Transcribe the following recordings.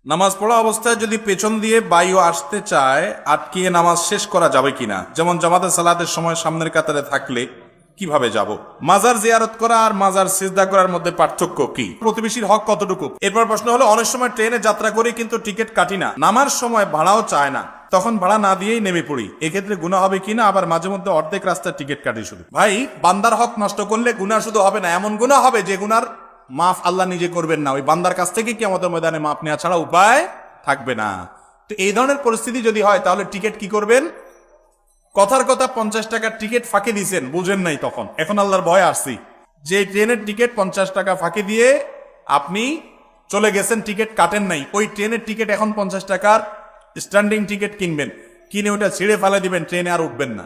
নামাজ পড়া অবস্থায় যদি পেছন দিয়ে বায়ু আসতে চায়, আটকিয়ে নামাজ শেষ করা যাবে কিনা? যেমন জামাতে সালাতের সময় সামনের কাতারে থাকলে কিভাবে যাব? মাজার জিয়ারত করা আর মাজার সিজদা করার মধ্যে পার্থক্য কি? প্রতিবেশীর হক কতটুকু? এরপর প্রশ্ন হলো, অনেক সময় ট্রেনে যাত্রা করি কিন্তু টিকিট কাটি না, নামার সময় ভাড়াও চায় না, তখন ভাড়া না দিয়েই নেমে পড়ি, এক্ষেত্রে গুনাহ হবে কিনা? আবার মাঝে মধ্যে অর্ধেক রাস্তার টিকিট কাটি শুধু। ভাই, বান্দার হক নষ্ট করলে গুনাহ শুধু হবে না, এমন গুনাহ হবে যে গুনার মাফ আল্লাহ নিজে করবেন না, ওই বান্দার কাছ থেকে কি আমাদের ময়দানে মাপ নেওয়া ছাড়া উপায় থাকবে না। তো এই ধরনের পরিস্থিতি যদি হয়, তাহলে টিকিট কি করবেন? কথার কথা 50 টাকার টিকিট ফাঁকি দিয়েছেন, বুঝেন নাই তখন, এখন আল্লাহর ভয় আসছি, যে ট্রেনের টিকিট 50 টাকা ফাঁকি দিয়ে আপনি চলে গেছেন, টিকিট কাটেন নাই, ওই ট্রেনের টিকিট এখন 50 টাকার স্ট্যান্ডিং টিকিট কিনবেন, কিনে ওটা ছিঁড়ে ফেলে দিবেন, ট্রেনে আর উঠবেন না।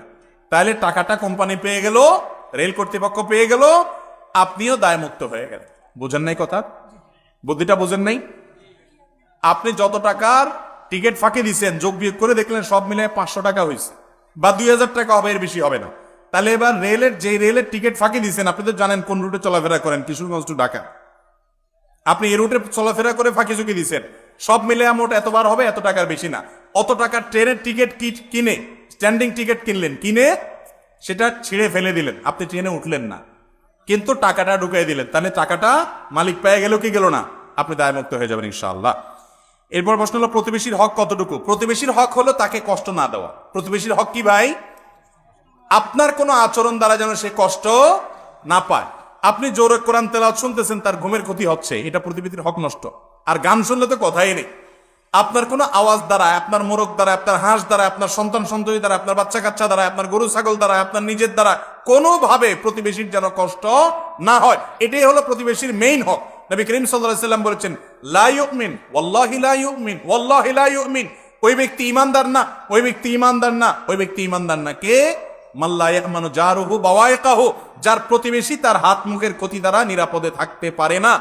তাহলে টাকাটা কোম্পানি পেয়ে গেল, রেল কর্তৃপক্ষ পেয়ে গেল, আপনিও দায়মুক্ত হয়ে গেলেন। বুঝেন নাই কথা? বুদ্ধিটা বুঝেন নাই? আপনি যত টাকার টিকিট ফাঁকি দিচ্ছেন, যোগ বিয়োগ করে দেখলেন সব মিলে 500 টাকা হয়েছে, বা 2000 টাকা হবে, এর বেশি হবে না। তাহলে এবার রেলের টিকিট ফাঁকি দিচ্ছেন, আপনি তো জানেন কোন রুটে চলাফেরা করেন, কিশোরগঞ্জ টু ঢাকা, আপনি এই রুটে চলাফেরা করে ফাঁকি ঝুঁকি দিচ্ছেন, সব মিলে মোট এতবার হবে, এত টাকার বেশি না। অত টাকার ট্রেনের টিকিট কিনে, স্ট্যান্ডিং টিকিট কিনলেন, কিনে সেটা ছিঁড়ে ফেলে দিলেন, আপনি ট্রেনে উঠলেন না, কিন্তু টাকাটা ঢুকিয়ে দিলেন, তাহলে টাকাটা মালিক পেয়ে গেল কি গেল না? আপনি দায়মুক্ত হয়ে যাবেন ইনশাআল্লাহ। এরপর প্রশ্ন হলো, প্রতিবেশীর হক কতটুকু? প্রতিবেশীর হক হলো তাকে কষ্ট না দেওয়া। প্রতিবেশীর হক কি ভাই? আপনার কোনো আচরণ দ্বারা যেন সে কষ্ট না পায়। আপনি জোরে কোরআন তেলাওয়াত শুনতেছেন, তার ঘুমের ক্ষতি হচ্ছে, এটা প্রতিবেশীর হক নষ্ট। আর গান শুনলে তো কথাই নেই। আপনার কোনো আওয়াজ দ্বারা, আপনার মোরগ দ্বারা, আপনার হাঁস দ্বারা, আপনার সন্তান সন্ততি দ্বারা, আপনার বাচ্চা কাচ্চা দ্বারা, আপনার গরু ছাগল দ্বারা, আপনার নিজের দ্বারা কোনোভাবে প্রতিবেশীর যেন কষ্ট না হয়, এটাই হলো প্রতিবেশীর মেইন হক। নবী করিম সাল্লাল্লাহু আলাইহি ওয়াসাল্লাম বলেছেন, লা ইউমিন ওয়াল্লাহি লা ইউমিন ওয়াল্লাহি লা ইউমিন, ওই ব্যক্তি ঈমানদার না, ওই ব্যক্তি ঈমানদার না, ওই ব্যক্তি ঈমানদার না। কে? মাল্লা ইয়ামানু জারুহু বাওয়াইকাহু, যার প্রতিবেশী তার হাত মুখের ক্ষতি দ্বারা নিরাপদে থাকতে পারে না।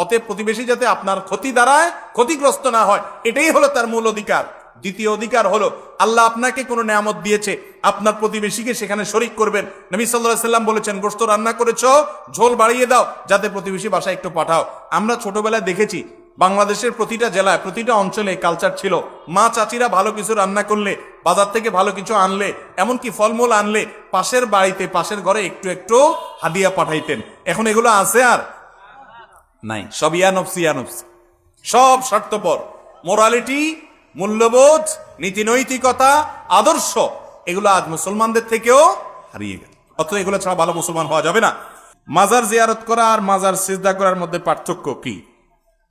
অতএব প্রতিবেশী যাতে আপনার ক্ষতি দ্বারায় ক্ষতিগ্রস্ত না হয়, এটাই হলো তার মূল অধিকার। দ্বিতীয় অধিকার হলো, আল্লাহ আপনাকে কোনো নেয়ামত দিয়েছে, আপনার প্রতিবেশীকে সেখানে শরীক করবেন। নবী সাল্লাল্লাহু আলাইহি ওয়াসাল্লাম বলেছেন, গোশত রান্না করেছো, ঝোল বাড়িয়ে দাও, যাতে প্রতিবেশী বাসায় একটু পাঠাও। আমরা ছোটবেলায় দেখেছি, বাংলাদেশের প্রতিটা জেলায়, প্রতিটা অঞ্চলে কালচার ছিল, মা চাচিরা ভালো কিছু রান্না করলে, বাজার থেকে ভালো কিছু আনলে, এমনকি ফলমূল আনলে, পাশের বাড়িতে, পাশের ঘরে একটু একটু হাদিয়া পাঠাইতেন। এখন এগুলো আছে আর নাই, সব ইয়ানফসি, সব স্বার্থপর। মোরালিটি, মূল্যবোধ, নীতি নৈতিকতা, আদর্শ, এগুলো আজ মুসলমানদের থেকেও হারিয়ে গেল। অথচ এগুলো ছাড়া ভালো মুসলমান হওয়া যাবে না। মাজার জিয়ারত করা আর মাজার সিজদা করার মধ্যে পার্থক্য কি?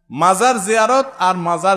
মাজার জিয়ারত আর মাজার